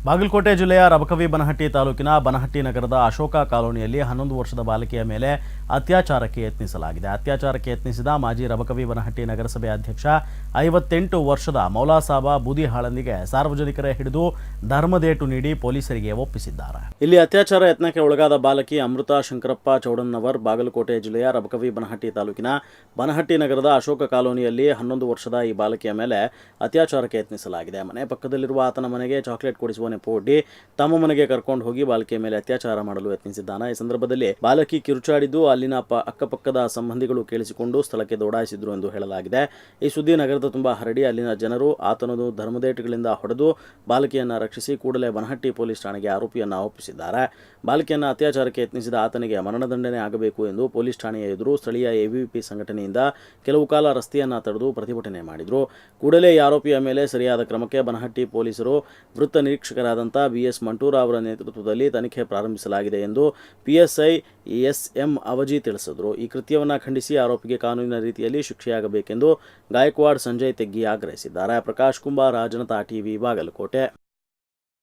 ಬಾಗಲಕೋಟೆ ಜಿಲ್ಲೆಯ ರಬಕವಿ ಬನಹಟ್ಟಿ ತಾಲೂಕಿನ ಬನಹಟ್ಟಿ ನಗರದ ಅಶೋಕ ಕಾಲೋನಿಯಲ್ಲಿ 11 ವರ್ಷದ ಬಾಲಕಿಯ ಮೇಲೆ ಅತ್ಯಾಚಾರಕ್ಕೆ ಯತ್ನಿಸಲಾಗಿದೆ. ಅತ್ಯಾಚಾರಕ್ಕೆ ಯತ್ನಿಸಿದ ಮಾಜಿ ರಬಕವಿ ಬನಹಟ್ಟಿ ನಗರಸಭೆ ಅಧ್ಯಕ್ಷ 58 ವರ್ಷದ ಮೌಲಾಸಾಬ ಬೂದಿಹಾಳಂದಿಗೆ ಸಾರ್ವಜನಿಕರೇ ಹಿಡಿದು ಧರ್ಮದೇಟು ನೀಡಿ ಪೊಲೀಸರಿಗೆ ಒಪ್ಪಿಸಿದ್ದಾರೆ. ಇಲ್ಲಿ ಅತ್ಯಾಚಾರ ಯತ್ನಕ್ಕೆ ಒಳಗಾದ ಬಾಲಕಿ ಅಮೃತ ಶಂಕರಪ್ಪ ಚೌಡನ್ನವರ್ ಬಾಗಲಕೋಟೆ ಜಿಲ್ಲೆಯ ರಬಕವಿ ಬನಹಟ್ಟಿ ತಾಲೂಕಿನ ಬನಹಟ್ಟಿ ನಗರದ ಅಶೋಕ ಕಾಲೋನಿಯಲ್ಲಿ 11 ವರ್ಷದ ಈ ಬಾಲಕಿಯ ಮೇಲೆ ಅತ್ಯಾಚಾರಕ್ಕೆ ಯತ್ನಿಸಲಾಗಿದೆ. ಮನೆ ಪಕ್ಕದಲ್ಲಿರುವ ಆತನ ಮನೆಗೆ ಚಾಕ್ಲೇಟ್ ಕೊಡಿಸುವ ನೆಪವೊಡ್ಡಿ ತಮ್ಮ ಮನೆಗೆ ಕರ್ಕೊಂಡು ಹೋಗಿ ಬಾಲಕಿಯ ಮೇಲೆ ಅತ್ಯಾಚಾರ ಮಾಡಲು ಯತ್ನಿಸಿದ್ದಾನೆ. ಈ ಸಂದರ್ಭದಲ್ಲಿ ಬಾಲಕಿ ಕಿರುಚಾಡಿದ್ದು ಅಲ್ಲಿನ ಅಕ್ಕಪಕ್ಕದ ಸಂಬಂಧಿಗಳು ಕೇಳಿಸಿಕೊಂಡು ಸ್ಥಳಕ್ಕೆ ದೌಡಾಯಿಸಿದ್ರು ಎಂದು ಹೇಳಲಾಗಿದೆ. ಈ ಸುದ್ದಿ ನಗರದ ತುಂಬಾ ಹರಡಿ ಅಲ್ಲಿನ ಜನರು ಆತನನ್ನು ಧರ್ಮದೇಟುಗಳಿಂದ ಹೊಡೆದು ಬಾಲಕಿಯನ್ನು ರಕ್ಷಿಸಿ ಕೂಡಲೇ ಬನಹಟ್ಟಿ ಪೊಲೀಸ್ ಠಾಣೆಗೆ ಆರೋಪಿಯನ್ನು ಒಪ್ಪಿಸಿದ್ದಾರೆ. ಬಾಲಕಿಯನ್ನು ಅತ್ಯಾಚಾರಕ್ಕೆ ಯತ್ನಿಸಿದ ಆತನಿಗೆ ಮರಣದಂಡನೆ ಆಗಬೇಕು ಎಂದು ಪೊಲೀಸ್ ಠಾಣೆಯ ಎದುರು ಸ್ಥಳೀಯ ಎವಿಪಿ ಸಂಘಟನೆಯಿಂದ ಕೆಲವು ಕಾಲ ರಸ್ತೆಯನ್ನು ತಡೆದು ಪ್ರತಿಭಟನೆ ಮಾಡಿದರು. ಕೂಡಲೇ ಈ ಆರೋಪಿಯ ಮೇಲೆ ಸರಿಯಾದ ಕ್ರಮಕ್ಕೆ ಬನಹಟ್ಟಿ ಪೊಲೀಸರು ವೃತ್ತ ನಿರೀಕ್ಷಕರಾದಂಥ BS ಮಂಟೂರ ಅವರ ನೇತೃತ್ವದಲ್ಲಿ ತನಿಖೆ ಪ್ರಾರಂಭಿಸಲಾಗಿದೆ ಎಂದು PSI SM ಅವಜಿ ತಿಳಿಸಿದರು. ಈ ಕೃತ್ಯವನ್ನು ಖಂಡಿಸಿ ಆರೋಪಿಗೆ ಕಾನೂನಿನ ರೀತಿಯಲ್ಲಿ ಶಿಕ್ಷೆಯಾಗಬೇಕೆಂದು ಗಾಯಕ್ವಾಡ್ ಸಂಜಯ್ ತೆಗ್ಗಿ ಆಗ್ರಹಿಸಿದ್ದಾರೆ. ಪ್ರಕಾಶ್ ಕುಂಬಾರ, ಜನತಾ TV, ಬಾಗಲಕೋಟೆ.